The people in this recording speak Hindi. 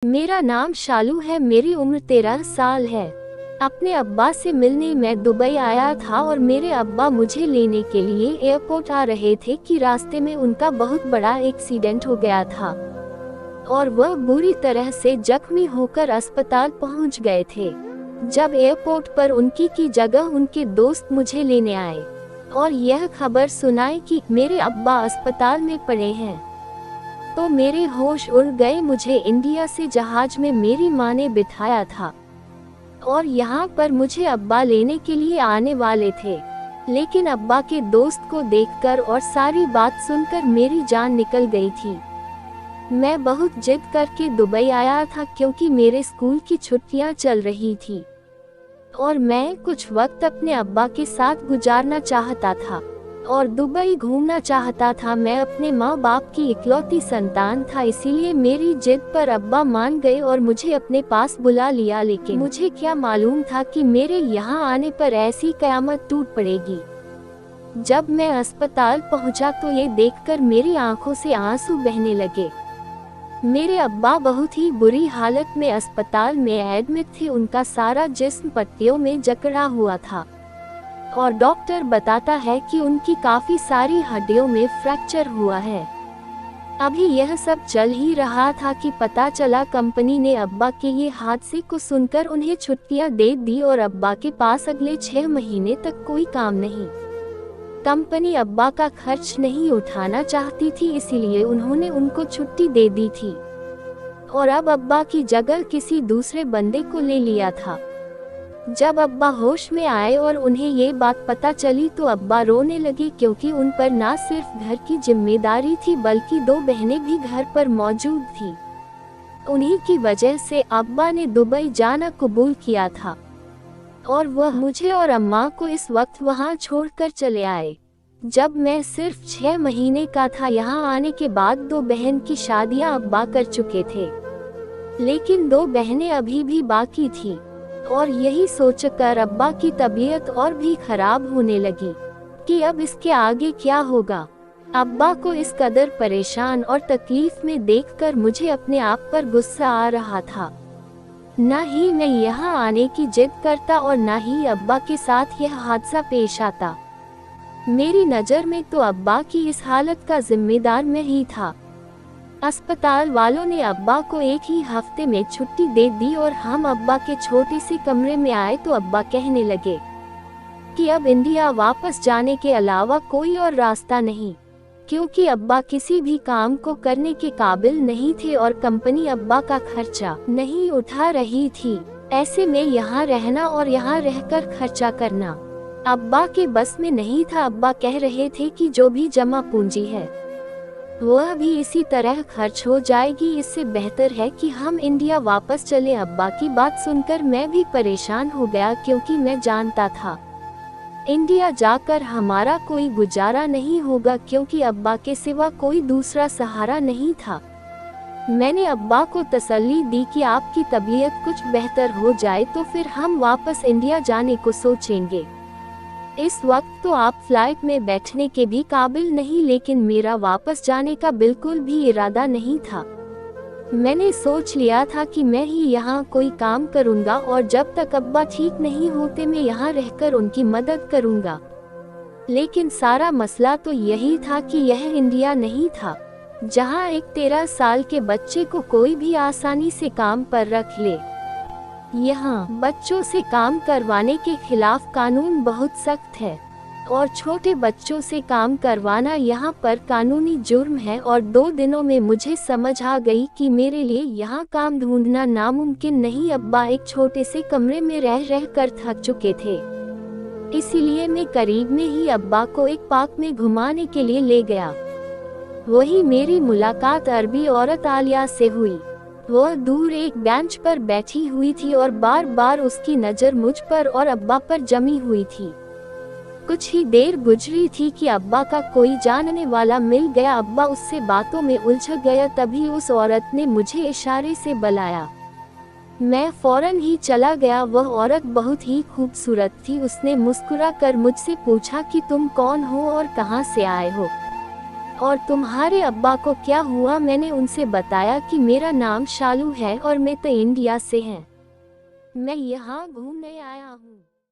मेरा नाम शालू है, मेरी उम्र 13 साल है। अपने अब्बा से मिलने मैं दुबई आया था और मेरे अब्बा मुझे लेने के लिए एयरपोर्ट आ रहे थे कि रास्ते में उनका बहुत बड़ा एक्सीडेंट हो गया था और वह बुरी तरह से जख्मी होकर अस्पताल पहुंच गए थे। जब एयरपोर्ट पर उनकी की जगह उनके दोस्त मुझे लेने आए और यह खबर सुनाई कि मेरे अब्बा अस्पताल में पड़े हैं, तो मेरे होश उड़ गए। मुझे इंडिया से जहाज में मेरी माँ ने बिठाया था और यहाँ पर मुझे अब्बा लेने के लिए आने वाले थे, लेकिन अब्बा के दोस्त को देखकर और सारी बात सुनकर मेरी जान निकल गई थी। मैं बहुत जिद करके दुबई आया था क्योंकि मेरे स्कूल की छुट्टियां चल रही थी और मैं कुछ वक्त अपने अब्बा के साथ गुजारना चाहता था और दुबई घूमना चाहता था। मैं अपने माँ बाप की इकलौती संतान था, इसीलिए मेरी जिद पर अब्बा मान गए और मुझे अपने पास बुला लिया। लेकिन मुझे क्या मालूम था कि मेरे यहाँ आने पर ऐसी कयामत टूट पड़ेगी। जब मैं अस्पताल पहुँचा तो ये देखकर मेरी आंखों से आंसू बहने लगे। मेरे अब्बा बहुत ही बुरी हालत में अस्पताल में एडमिट थे। उनका सारा जिस्म पट्टियों में जकड़ा हुआ था और डॉक्टर बताता है कि उनकी काफी सारी हड्डियों में फ्रैक्चर हुआ है। अभी यह सब चल ही रहा था कि पता चला कंपनी ने अब्बा के ये हादसे को सुनकर उन्हें छुट्टियां दे दी और अब्बा के पास अगले 6 महीने तक कोई काम नहीं। कंपनी अब्बा का खर्च नहीं उठाना चाहती थी, इसीलिए उन्होंने उनको छुट्टी दे दी थी और अब अब्बा की जगह किसी दूसरे बंदे को ले लिया था। जब अब्बा होश में आए और उन्हें ये बात पता चली तो अब्बा रोने लगे, क्योंकि उन पर न सिर्फ घर की जिम्मेदारी थी बल्कि 2 बहनें भी घर पर मौजूद थी। उन्हीं की वजह से अब्बा ने दुबई जाना कबूल किया था और वह मुझे और अम्मा को इस वक्त वहां छोड़कर चले आए। जब मैं सिर्फ 6 महीने का था, यहाँ आने के बाद 2 बहन की शादियां अब्बा कर चुके थे, लेकिन 2 बहनें अभी भी बाकी थी और यही सोचकर अब्बा की तबीयत और भी खराब होने लगी कि अब इसके आगे क्या होगा। अब्बा को इस कदर परेशान और तकलीफ में देखकर मुझे अपने आप पर गुस्सा आ रहा था। न ही मैं यहाँ आने की जिद करता और न ही अब्बा के साथ यह हादसा पेश आता। मेरी नज़र में तो अब्बा की इस हालत का जिम्मेदार मैं ही था। अस्पताल वालों ने अब्बा को एक ही हफ्ते में छुट्टी दे दी और हम अब्बा के छोटे से कमरे में आए तो अब्बा कहने लगे कि अब इंडिया वापस जाने के अलावा कोई और रास्ता नहीं, क्योंकि अब्बा किसी भी काम को करने के काबिल नहीं थे और कंपनी अब्बा का खर्चा नहीं उठा रही थी। ऐसे में यहाँ रहना और यहाँ रहकर खर्चा करना अब्बा के बस में नहीं था। अब्बा कह रहे थे कि जो भी जमा पूंजी है वह भी इसी तरह खर्च हो जाएगी, इससे बेहतर है कि हम इंडिया वापस चले। अब्बा की बात सुनकर मैं भी परेशान हो गया, क्योंकि मैं जानता था इंडिया जाकर हमारा कोई गुजारा नहीं होगा, क्योंकि अब्बा के सिवा कोई दूसरा सहारा नहीं था। मैंने अब्बा को तसल्ली दी कि आपकी तबीयत कुछ बेहतर हो जाए तो फिर हम वापस इंडिया जाने को सोचेंगे। इस वक्त तो आप फ्लाइट में बैठने के भी काबिल नहीं, लेकिन मेरा वापस जाने का बिल्कुल भी इरादा नहीं था। मैंने सोच लिया था कि मैं ही यहाँ कोई काम करूँगा और जब तक अब्बा ठीक नहीं होते मैं यहाँ रहकर उनकी मदद करूँगा। लेकिन सारा मसला तो यही था कि यह इंडिया नहीं था जहाँ एक 13 साल के बच्चे को कोई भी आसानी से काम पर रख ले। यहाँ बच्चों से काम करवाने के खिलाफ कानून बहुत सख्त है और छोटे बच्चों से काम करवाना यहाँ पर कानूनी जुर्म है। और 2 दिनों में मुझे समझ आ गई कि मेरे लिए यहाँ काम ढूंढना नामुमकिन नहीं। अब्बा एक छोटे से कमरे में रह कर थक चुके थे, इसीलिए मैं करीब में ही अब्बा को एक पार्क में घुमाने के लिए ले गया। वही मेरी मुलाकात अरबी औरत आलिया से हुई। वह दूर एक बेंच पर बैठी हुई थी और बार बार उसकी नज़र मुझ पर और अब्बा पर जमी हुई थी। कुछ ही देर गुजरी थी कि अब्बा का कोई जानने वाला मिल गया। अब्बा उससे बातों में उलझ गया, तभी उस औरत ने मुझे इशारे से बुलाया। मैं फौरन ही चला गया। वह औरत बहुत ही खूबसूरत थी। उसने मुस्कुरा कर मुझसे पूछा कि तुम कौन हो और कहां से आए हो। और तुम्हारे अब्बा को क्या हुआ? मैंने उनसे बताया कि मेरा नाम शालू है और मैं तो इंडिया से हैं। मैं यहाँ घूमने आया हूँ।